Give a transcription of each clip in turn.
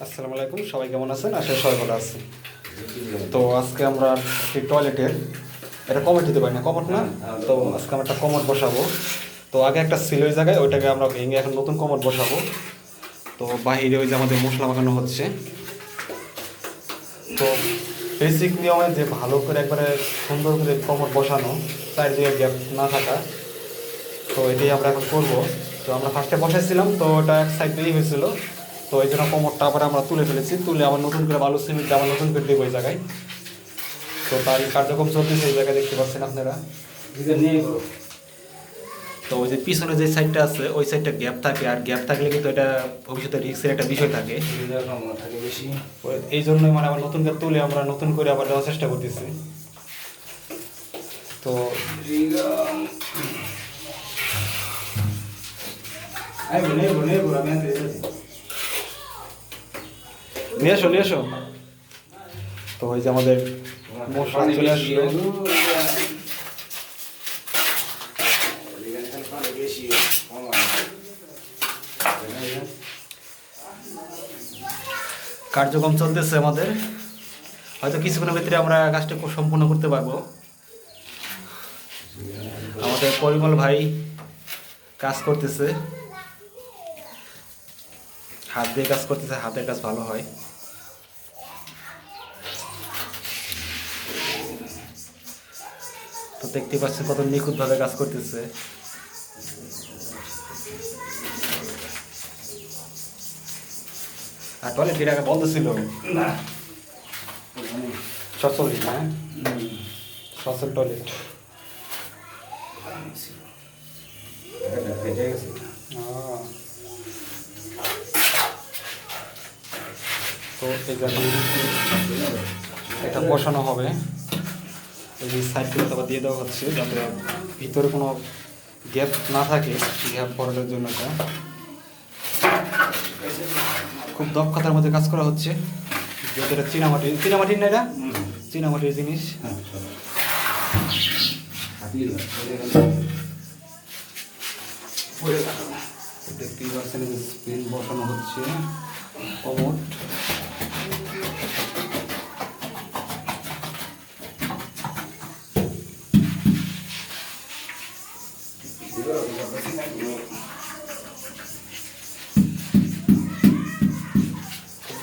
আসসালামু আলাইকুম, সবাই কেমন আছেন? আশা করি সবাই ভালো আছেন। তো আজকে আমরা একটি টয়লেটের এটা কমোড দিতে পারি না, কমোড না, তো আজকে আমরা একটা কমোড বসাবো। তো আগে একটা ছিল ওই জায়গায়, ওইটাকে আমরা ভেঙে এখন নতুন কমোড বসাবো। তো বাহিরে ওই যে আমাদের মশলা মাখানো হচ্ছে। তো বেসিক নিয়মে যে ভালো করে একবারে সুন্দর করে কমোড বসানো, চারিদিকে গ্যাপ না থাকা, তো এটাই আমরা এখন করবো। তো আমরা ফার্স্টে বসাইছিলাম, তো ওটা এক সাইড দিয়েই হয়েছিল। তো এই জন্য কোমরটা আবার আমরা তুলে ফেলেছি, তুলে আবার নতুন করে বালু সিমেন্ট আবার নতুন করে দেবো ওই জায়গায়। তো তার কার্যক্রম চলতেছে এই জায়গায়, দেখতে পাচ্ছেন আপনারা। তো ওই যে পিছনে যে সাইডটা আছে ওই সাইডটা গ্যাপ থাকে, আর গ্যাপ থাকলে কিন্তু এটা ভবিষ্যতে রিস্কের একটা বিষয় থাকে। এই জন্যই মানে আবার নতুন করে তুলে আমরা নতুন করে আবার দেওয়ার চেষ্টা করতেছি। তো নিয়ে এসো। তো ওই যে আমাদের মশলা চলে আসলো। কার্যক্রম চলতেছে আমাদের, হয়তো কিছুক্ষণের ভিতরে আমরা কাজটা সম্পূর্ণ করতে পারবো। আমাদের পরিমল ভাই কাজ করতেছে, হাত দিয়ে কাজ করতেছে, হাতের কাজ ভালো হয়। তো দেখতে পাচ্ছেন কত নিখুঁতভাবে কাজ করতেছে। আর টয়লেট এর আগে বন্ধ ছিল না, সচল হ্যাঁ, সচল টয়লেট। তো এই জায়গায় এটা বসানো হবে, এই সাইডগুলো আবার দিয়ে দেওয়া হচ্ছে যাতে ভিতরে কোনো গ্যাপ না থাকে, গ্যাপ পড়ার জন্য। এটা খুব দক্ষতার মধ্যে কাজ করা হচ্ছে, যেহেতু এটা চীনামাটির না, এটা চীনামাটির জিনিস। দেখতেই পাচ্ছেন স্ক্রিন বসানো হচ্ছে কমোড।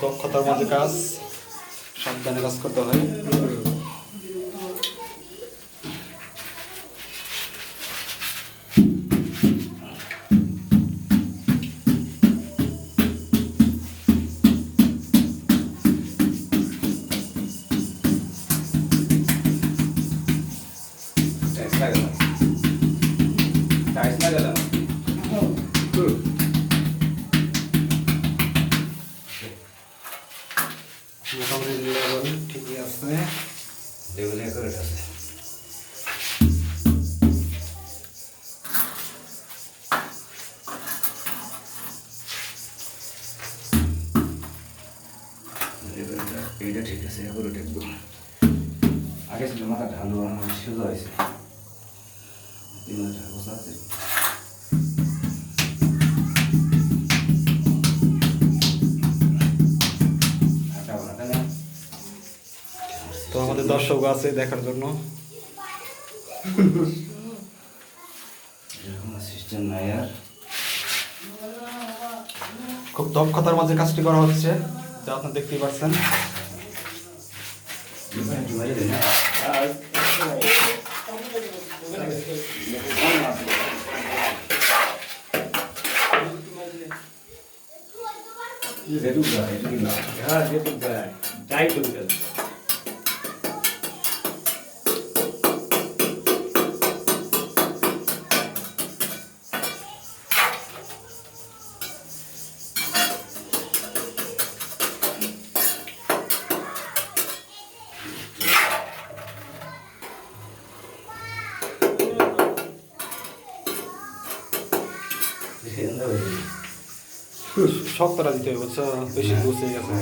দক্ষতার মধ্যে কাজ, সাবধানে কাজ করতে হয়। মোটামুটি লেভেল ঠিকই আছে, লেভেল অ্যাকুরেট আছে। এইটা ঠিক আছে, অ্যাকুরেট একদম। আগে ছিল মাথা ঢালু, আমার সোজা হয়েছে, বসা আছে। তো আমাদের দর্শক আছে দেখার জন্য। খুব দক্ষতার মাঝে কাজটি করা হচ্ছে, যা আপনি দেখতেই পাচ্ছেন। শক্তটা দিতে হবে, বুঝছো, বেশি বুঝতে গেছে।